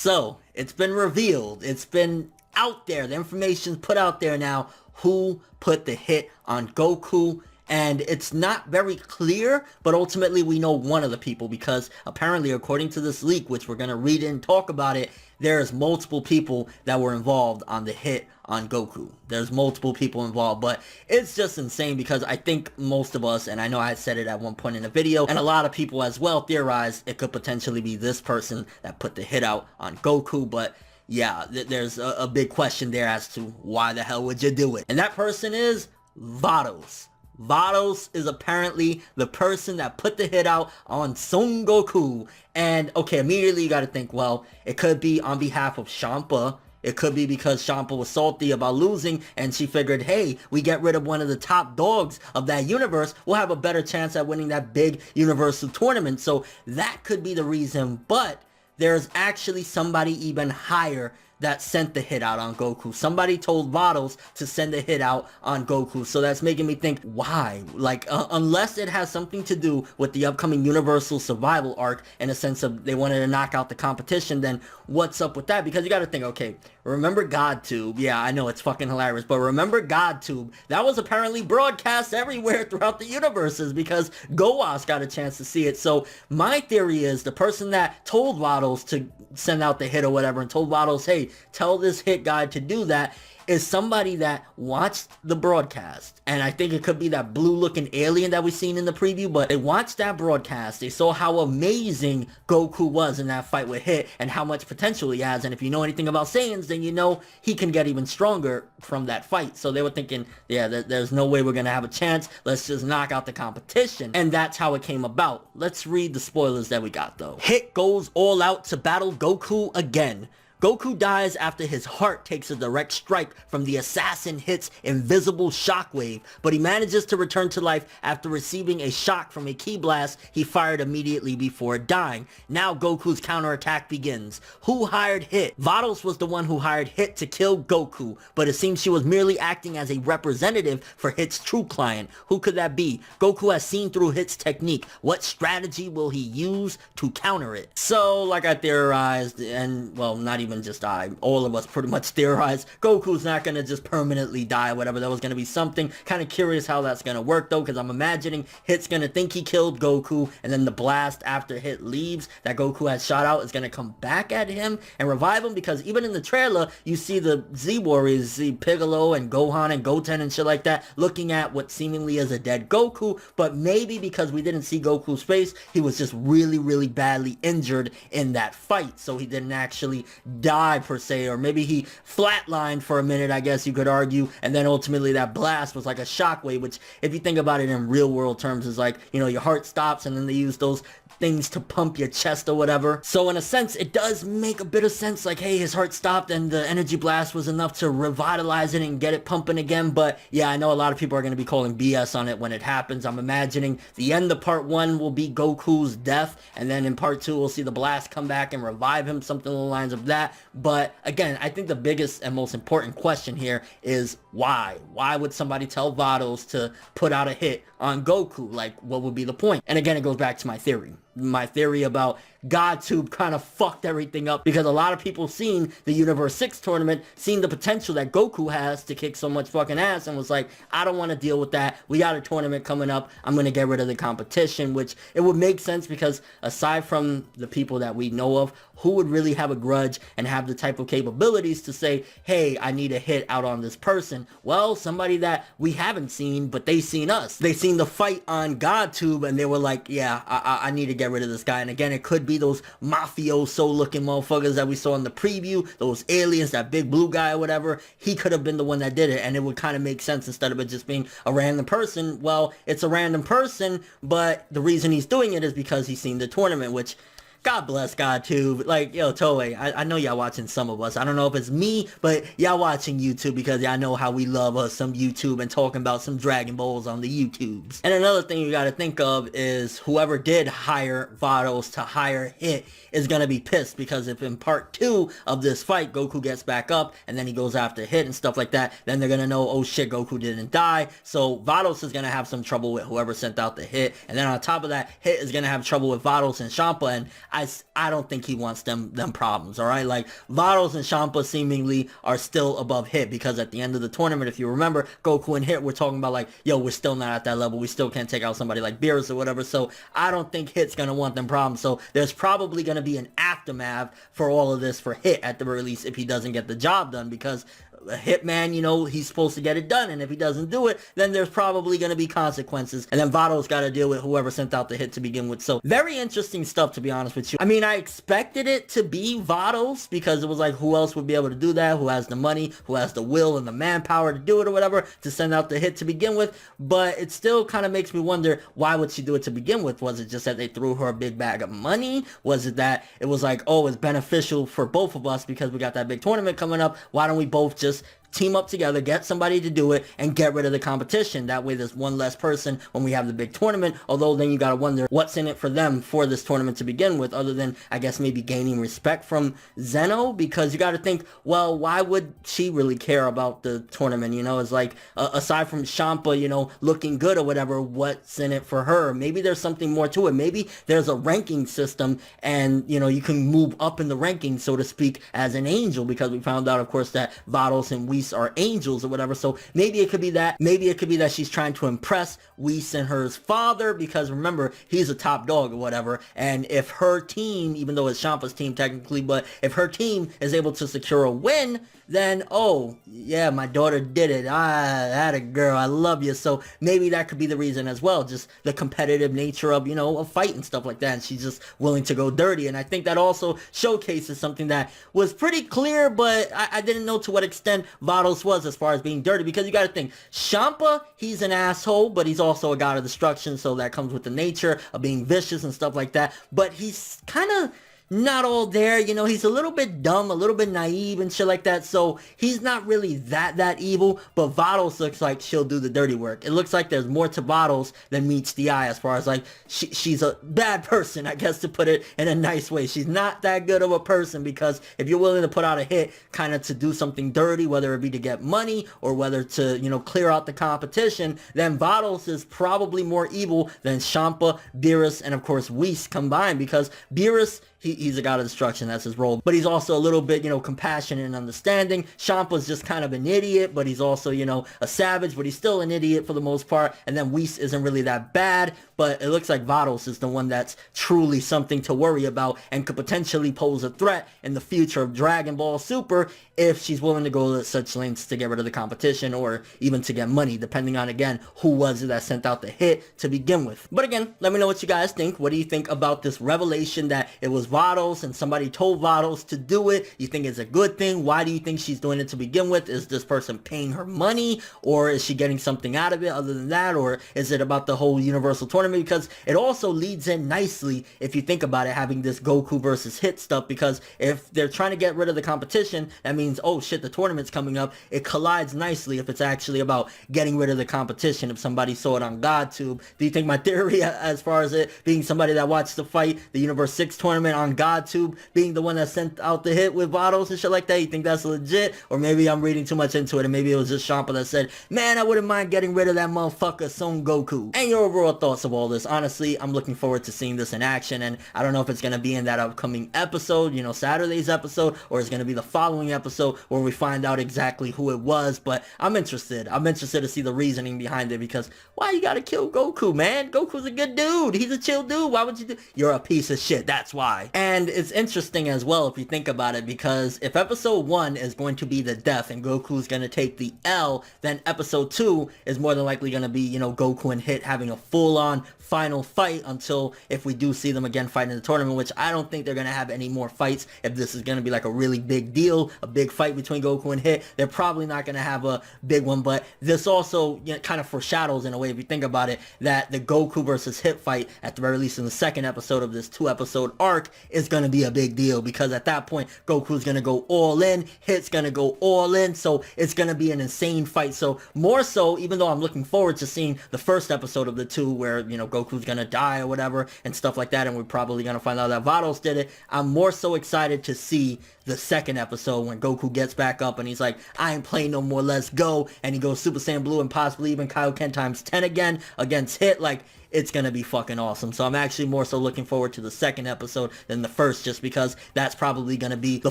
So, it's been revealed, it's been out there, the information's put out there now, who put the hit on Goku, and it's not very clear, but ultimately we know one of the people, because apparently according to this leak, which we're going to read and talk about it, there's multiple people that were involved on the hit on Goku. There's multiple people involved, but it's just insane because I think most of us, and I know I said it at one point in the video, and a lot of people as well theorized it could potentially be this person that put the hit out on Goku, but yeah, there's a big question there as to why the hell would you do it? And that person is Vados. Vados is apparently the person that put the hit out on Son Goku. And okay, immediately you gotta think, well, it could be on behalf of Champa. It could be because Champa was salty about losing and she figured, hey, we get rid of one of the top dogs of that universe, we'll have a better chance at winning that big universal tournament. So that could be the reason, but there's actually somebody even higher that sent the hit out on Goku. Somebody told Vados to send the hit out on Goku. So that's making me think, why? Like, unless it has something to do with the upcoming Universal Survival arc, in a sense of they wanted to knock out the competition, then what's up with that? Because you gotta think, okay, remember GodTube? Yeah, I know, it's fucking hilarious, but remember GodTube? That was apparently broadcast everywhere throughout the universes because Goas got a chance to see it. So my theory is the person that told Vados to send out the hit or whatever and told Vados, hey, tell this hit guy to do that, is somebody that watched the broadcast. And I think it could be that blue looking alien that we've seen in the preview, but they watched that broadcast, they saw how amazing Goku was in that fight with Hit and how much potential he has, and if you know anything about Saiyans, then you know he can get even stronger from that fight. So they were thinking, yeah, there's no way we're gonna have a chance, let's just knock out the competition, and that's how it came about. Let's read the spoilers that we got though. Hit goes all out to battle Goku again. Goku dies after his heart takes a direct strike from the assassin Hit's invisible shockwave, but he manages to return to life after receiving a shock from a ki blast he fired immediately before dying. Now Goku's counterattack begins. Who hired Hit? Vados was the one who hired Hit to kill Goku, but it seems she was merely acting as a representative for Hit's true client. Who could that be? Goku has seen through Hit's technique. What strategy will he use to counter it? So, like I theorized, and well, not even just all of us pretty much theorized, Goku's not gonna just permanently die, whatever. There was gonna be something. Kind of curious how that's gonna work though, because I'm imagining Hit's gonna think he killed Goku, and then the blast after Hit leaves that Goku has shot out is gonna come back at him and revive him, because even in the trailer you see the Z Warriors, see Piccolo and Gohan and Goten and shit like that, looking at what seemingly is a dead Goku, but maybe because we didn't see Goku's face, he was just really badly injured in that fight, so he didn't actually die per se, or maybe he flatlined for a minute, I guess you could argue, and then ultimately that blast was like a shockwave, which if you think about it in real world terms is like, you know, your heart stops and then they use those things to pump your chest or whatever. So in a sense it does make a bit of sense, like, hey, his heart stopped and the energy blast was enough to revitalize it and get it pumping again. But yeah, I know a lot of people are going to be calling BS on it when it happens. I'm imagining the end of part 1 will be Goku's death, and then in part 2 we'll see the blast come back and revive him, something along the lines of that. But again, I think the biggest and most important question here is why? Why would somebody tell Vados to put out a hit on Goku? Like, what would be the point? And again, it goes back to my theory. My theory about GodTube kind of fucked everything up, because a lot of people seen the Universe 6 tournament, seen the potential that Goku has to kick so much fucking ass, and was like, I don't want to deal with that. We got a tournament coming up. I'm going to get rid of the competition, which it would make sense, because aside from the people that we know of, who would really have a grudge and have the type of capabilities to say, hey, I need a hit out on this person? Well, somebody that we haven't seen, but they seen us. They seen the fight on GodTube, and they were like, yeah, I need to get rid of this guy. And again, it could be those mafioso looking motherfuckers that we saw in the preview, those aliens, that big blue guy or whatever. He could have been the one that did it, and it would kind of make sense instead of it just being a random person. Well, it's a random person, but the reason he's doing it is because he's seen the tournament, which, God bless GodTube. Like, yo, Toei, I know y'all watching, some of us. I don't know if it's me, but y'all watching YouTube, because y'all know how we love us some YouTube and talking about some Dragon Balls on the YouTubes. And another thing you gotta think of is whoever did hire Vados to hire Hit is gonna be pissed, because if in part 2 of this fight, Goku gets back up and then he goes after Hit and stuff like that, then they're gonna know, oh shit, Goku didn't die. So Vados is gonna have some trouble with whoever sent out the hit. And then on top of that, Hit is gonna have trouble with Vados and Champa, and I don't think he wants them problems, all right? Like, Vados and Champa seemingly are still above Hit, because at the end of the tournament, if you remember, Goku and Hit were talking about like, yo, we're still not at that level. We still can't take out somebody like Beerus or whatever. So I don't think Hit's going to want them problems. So there's probably going to be an aftermath for all of this for Hit at the very least if he doesn't get the job done, because a Hitman, you know, he's supposed to get it done, and if he doesn't do it, then there's probably going to be consequences, and then Vados got to deal with whoever sent out the hit to begin with. So very interesting stuff, to be honest with you. I mean, I expected it to be Vados, because it was like, who else would be able to do that? Who has the money, who has the will and the manpower to do it or whatever, to send out the hit to begin with? But it still kind of makes me wonder, why would she do it to begin with? Was it just that they threw her a big bag of money? Was it that it was like, oh, it's beneficial for both of us because we got that big tournament coming up? Why don't we both just team up together, get somebody to do it, and get rid of the competition? That way there's one less person when we have the big tournament. Although then you gotta wonder what's in it for them for this tournament to begin with, other than, I guess, maybe gaining respect from Zeno, because you gotta think, well, why would she really care about the tournament? You know, it's like, aside from Champa, you know, looking good or whatever, what's in it for her? Maybe there's something more to it. Maybe there's a ranking system, and, you know, you can move up in the rankings, so to speak, as an angel, because we found out, of course, that Vados and Whis are angels or whatever. So maybe it could be that. Maybe it could be that she's trying to impress Whis and her father, because remember, he's a top dog or whatever, and if her team, even though it's Champa's team technically, but if her team is able to secure a win, then, oh, yeah, my daughter did it. That a girl, I love you. So maybe that could be the reason as well, just the competitive nature of, you know, a fight and stuff like that, and she's just willing to go dirty. And I think that also showcases something that was pretty clear, but I didn't know to what extent Vados was as far as being dirty, because you got to think, Champa, he's an asshole, but he's also a god of destruction, so that comes with the nature of being vicious and stuff like that. But he's kind of not all there, you know, he's a little bit dumb, a little bit naive and shit like that, so he's not really that evil. But Vados looks like she'll do the dirty work. It looks like there's more to Vados than meets the eye, as far as like, she's a bad person, I guess, to put it in a nice way. She's not that good of a person, because if you're willing to put out a hit kind of to do something dirty, whether it be to get money or whether to, you know, clear out the competition, then Vados is probably more evil than Champa, Beerus, and of course Whis combined, because Beerus, he's a god of destruction, that's his role, but he's also a little bit, you know, compassionate and understanding. Champa's just kind of an idiot, but he's also, you know, a savage, but he's still an idiot for the most part. And then Whis isn't really that bad, but it looks like Vados is the one that's truly something to worry about and could potentially pose a threat in the future of Dragon Ball Super, if she's willing to go to such lengths to get rid of the competition, or even to get money, depending on, again, who was it that sent out the hit to begin with. But again, let me know what you guys think. What do you think about this revelation that it was Vados and somebody told Vados to do it? You think it's a good thing? Why do you think she's doing it to begin with? Is this person paying her money, or is she getting something out of it other than that? Or is it about the whole Universal Tournament? Because it also leads in nicely, if you think about it, having this Goku versus Hit stuff, because if they're trying to get rid of the competition, that means, oh shit, the tournament's coming up. It collides nicely if it's actually about getting rid of the competition, if somebody saw it on GodTube. Do you think my theory, as far as it being somebody that watched the fight, the Universe 6 tournament on GodTube, being the one that sent out the hit with Vados and shit like that, you think that's legit? Or maybe I'm reading too much into it, and maybe it was just Champa that said, man, I wouldn't mind getting rid of that motherfucker Son Goku. And your overall thoughts of all this? Honestly, I'm looking forward to seeing this in action, and I don't know if it's going to be in that upcoming episode, you know, Saturday's episode, or it's going to be the following episode where we find out exactly who it was. But I'm interested to see the reasoning behind it, because why you gotta kill Goku, man? Goku's a good dude. He's a chill dude. Why would you do? You're a piece of shit, that's why. And it's interesting as well if you think about it, because if episode 1 is going to be the death and Goku's gonna take the L, then episode 2 is more than likely gonna be, you know, Goku and Hit having a full-on final fight, until if we do see them again fight in the tournament, which I don't think they're gonna have any more fights. If this is gonna be like a really big deal, a big fight between Goku and Hit, they're probably not gonna have a big one. But this also, you know, kind of foreshadows, in a way, if you think about it, that the Goku versus Hit fight, at the very least in the second episode of this 2-episode arc, is gonna be a big deal, because at that point Goku's gonna go all in, Hit's gonna go all in, so it's gonna be an insane fight. So more so, even though I'm looking forward to seeing the first episode of the 2 where, you know, Goku's gonna die or whatever and stuff like that, and we're probably gonna find out that Vados did it, I'm more so excited to see the second episode when Goku gets back up and he's like, I ain't playing no more, let's go. And he goes Super Saiyan Blue and possibly even Kaioken times 10 again against Hit. Like, it's gonna be fucking awesome. So I'm actually more so looking forward to the second episode than the first, just because that's probably gonna be the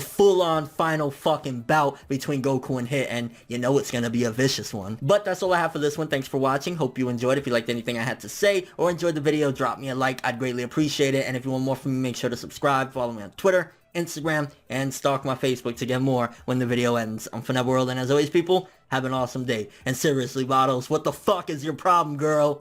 full-on final fucking bout between Goku and Hit, and you know it's gonna be a vicious one. But that's all I have for this one. Thanks for watching. Hope you enjoyed. If you liked anything I had to say or enjoyed the video, drop me a like. I'd greatly appreciate it. And if you want more from me, make sure to subscribe, follow me on Twitter, Instagram, and stalk my Facebook to get more when the video ends. I'm ForneverWorld, and as always, people, have an awesome day. And seriously, Vados, what the fuck is your problem, girl?